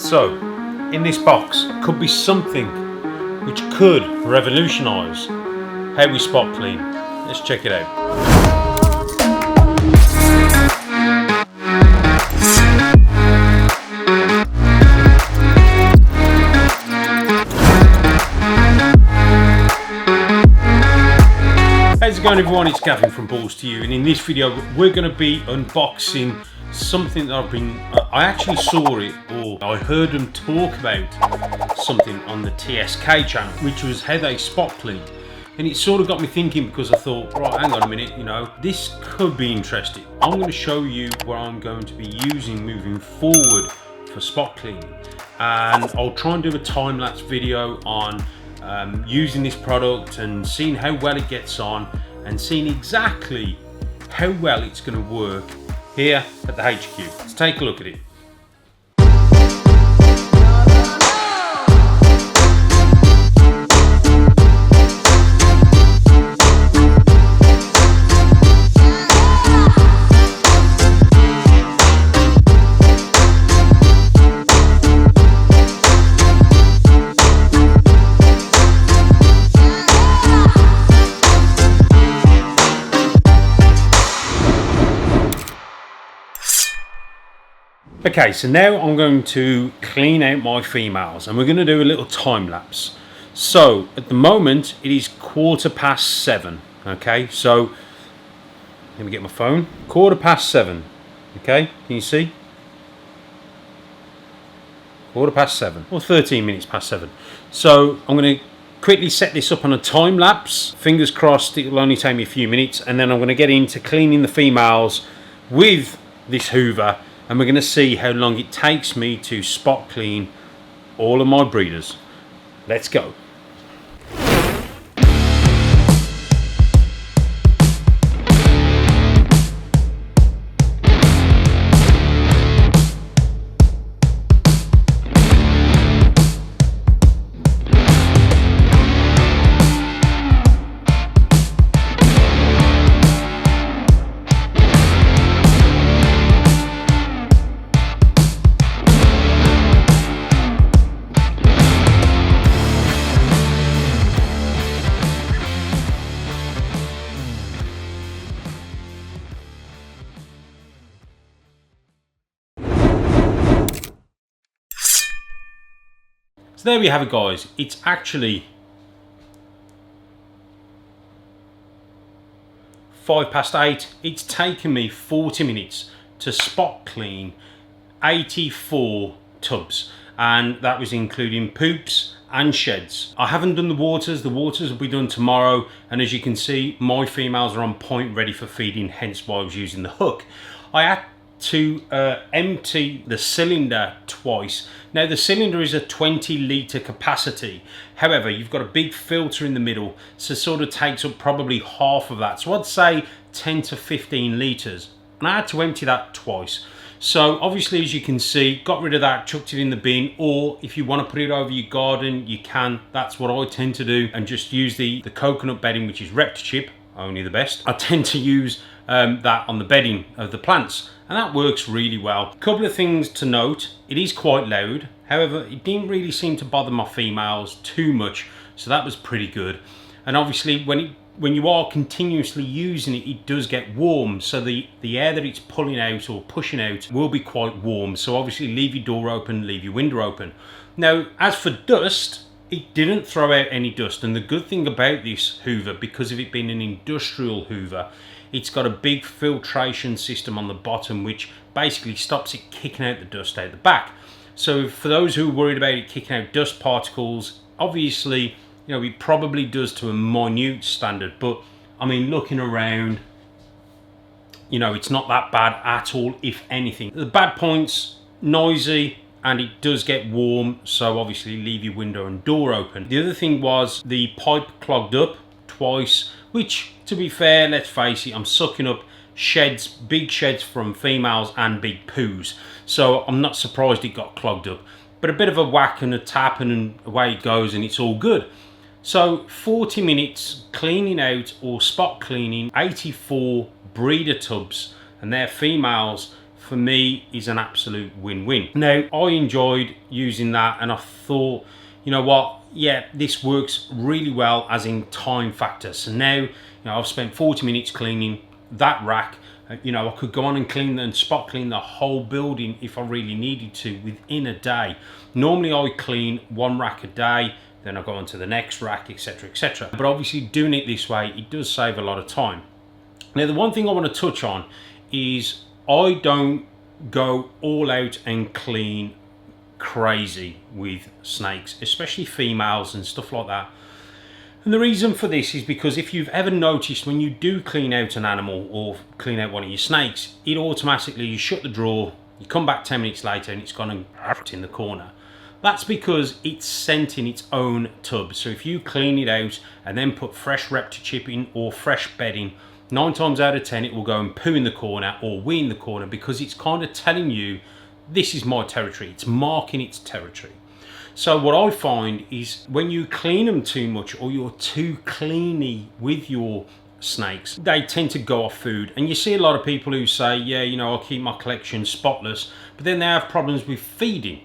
So, in this box could be something which could revolutionise how we spot clean. Let's check it out. How's it going, everyone? It's Gavin from Balls to You, and in this video we're going to be unboxing something that I actually saw it, or I heard them talk about something on the TSK channel, which was how they spot clean. And it sort of got me thinking, because I thought, right, hang on a minute, this could be interesting. I'm going to show you what I'm going to be using moving forward for spot cleaning, and I'll try and do a time-lapse video on using this product and seeing how well it gets on and seeing exactly how well it's going to work here at the HQ. Let's take a look at it. Okay, so now I'm going to clean out my females, and we're going to do a little time lapse. So at the moment it is 7:15. Okay, so let me get my phone. 7:15. Okay, can you see? 7:15, or 13 minutes past 7. So I'm going to quickly set this up on a time lapse. Fingers crossed it will only take me a few minutes, and then I'm going to get into cleaning the females with this Hoover. And we're going to see how long it takes me to spot clean all of my breeders. Let's go. So there we have it, guys. It's actually 8:05. It's taken me 40 minutes to spot clean 84 tubs, and that was including poops and sheds. I haven't done the waters. The waters will be done tomorrow, and as you can see, my females are on point, ready for feeding, hence why I was using the hook. I had to empty the cylinder twice. Now the cylinder is a 20-litre capacity, however you've got a big filter in the middle, so it sort of takes up probably half of that, so I'd say 10 to 15 litres, and I had to empty that twice. So obviously, as you can see, got rid of that, chucked it in the bin, or if you want to put it over your garden you can. That's what I tend to do, and just use the coconut bedding, which is Reptchip, only the best. I tend to use that on the bedding of the plants, and that works really well. A couple of things to note: it is quite loud, however it didn't really seem to bother my females too much, so that was pretty good. And obviously when you are continuously using it, it does get warm, so the air that it's pulling out or pushing out will be quite warm, so obviously leave your door open, leave your window open. Now as for dust, it didn't throw out any dust, and the good thing about this Hoover, because of it being an industrial Hoover, it's got a big filtration system on the bottom which basically stops it kicking out the dust out the back. So for those who are worried about it kicking out dust particles, obviously it probably does to a minute standard, but I mean, looking around, it's not that bad at all, if anything. The bad points: noisy, and it does get warm, so obviously leave your window and door open. The other thing was the pipe clogged up twice, which, to be fair, let's face it, I'm sucking up sheds, big sheds from females and big poos, so I'm not surprised it got clogged up. But a bit of a whack and a tap and away it goes, and it's all good. So 40 minutes cleaning out, or spot cleaning, 84 breeder tubs, and they're females for me is an absolute win-win. Now, I enjoyed using that, and I thought, you know what, yeah, this works really well as in time factor. So now, you know, I've spent 40 minutes cleaning that rack. You know, I could go on and clean and spot clean the whole building if I really needed to within a day. Normally I clean one rack a day, then I go on to the next rack, etc, etc. But obviously doing it this way, it does save a lot of time. Now, the one thing I want to touch on is I don't go all out and clean crazy with snakes, especially females and stuff like that. And the reason for this is because if you've ever noticed, when you do clean out an animal or clean out one of your snakes, it automatically, you shut the drawer, you come back 10 minutes later and it's gone and in the corner. That's because it's sent in its own tub. So if you clean it out and then put fresh Repta chip in or fresh bedding, 9 times out of 10 it will go and poo in the corner or wee in the corner, because it's kind of telling you, this is my territory. It's marking its territory. So what I find is when you clean them too much or you're too cleany with your snakes, they tend to go off food. And you see a lot of people who say, yeah, you know, I'll keep my collection spotless, but then they have problems with feeding.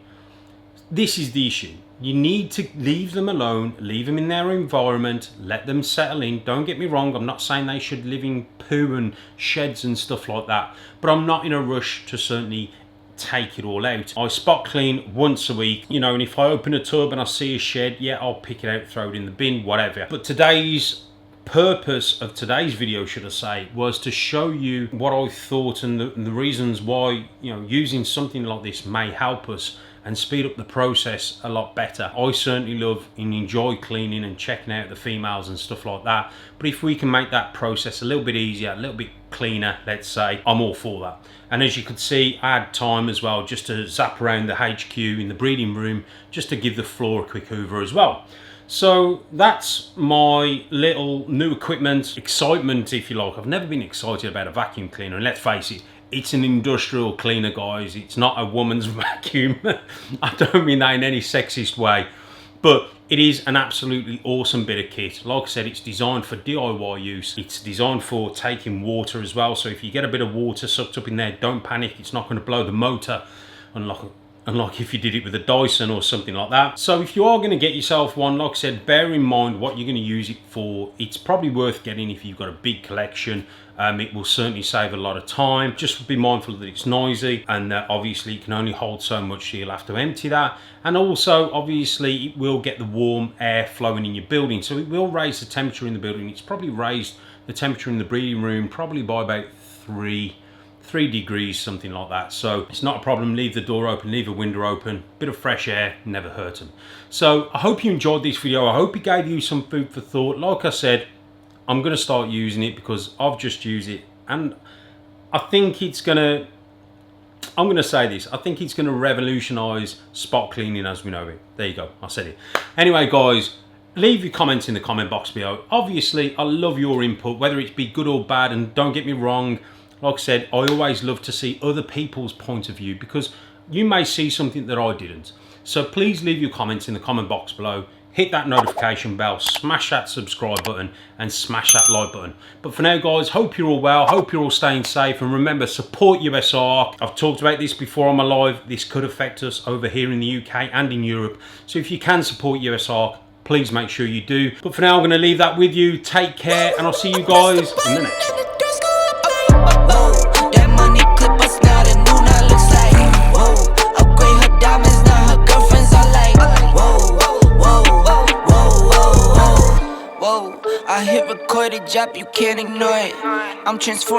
This is the issue. You need to leave them alone, leave them in their environment, let them settle in. Don't get me wrong, I'm not saying they should live in poo and sheds and stuff like that, but I'm not in a rush to certainly take it all out. I spot clean once a week, you know, and if I open a tub and I see a shed, yeah, I'll pick it out, throw it in the bin, whatever. But today's purpose of today's video, should I say, was to show you what I thought and the reasons why, you know, using something like this may help us and speed up the process a lot better. I certainly love and enjoy cleaning and checking out the females and stuff like that, but if we can make that process a little bit easier, a little bit cleaner, let's say, I'm all for that. And as you could see, I had time as well just to zap around the HQ in the breeding room, just to give the floor a quick hoover as well. So that's my little new equipment excitement, if you like. I've never been excited about a vacuum cleaner, and let's face it, it's an industrial cleaner, guys. It's not a woman's vacuum. I don't mean that in any sexist way, but it is an absolutely awesome bit of kit. Like I said, it's designed for DIY use. It's designed for taking water as well. So if you get a bit of water sucked up in there, don't panic. It's not going to blow the motor, unlike if you did it with a Dyson or something like that. So if you are going to get yourself one, like I said, bear in mind what you're going to use it for. It's probably worth getting if you've got a big collection. It will certainly save a lot of time. Just be mindful that it's noisy, and that obviously it can only hold so much, so you'll have to empty that. And also, obviously, it will get the warm air flowing in your building, so it will raise the temperature in the building. It's probably raised the temperature in the breeding room probably by about 3 degrees, something like that. So it's not a problem. Leave the door open, leave a window open, bit of fresh air, never hurt them. So I hope you enjoyed this video. I hope it gave you some food for thought. Like I said, I'm going to start using it because I've just used it, and I think it's going to, I'm going to say this, I think it's going to revolutionize spot cleaning as we know it. There you go, I said it. Anyway, guys, leave your comments in the comment box below. Obviously, I love your input, whether it be good or bad, and don't get me wrong, like I said, I always love to see other people's point of view, because you may see something that I didn't. So please leave your comments in the comment box below. Hit that notification bell, smash that subscribe button, and smash that like button. But for now, guys, hope you're all well, hope you're all staying safe, and remember, support USARK. I've talked about this before on my live. This could affect us over here in the UK and in Europe. So if you can support USARK, please make sure you do. But for now, I'm going to leave that with you. Take care, and I'll see you guys in the next one. I hit recorded, drop, you can't ignore it. I'm transforming.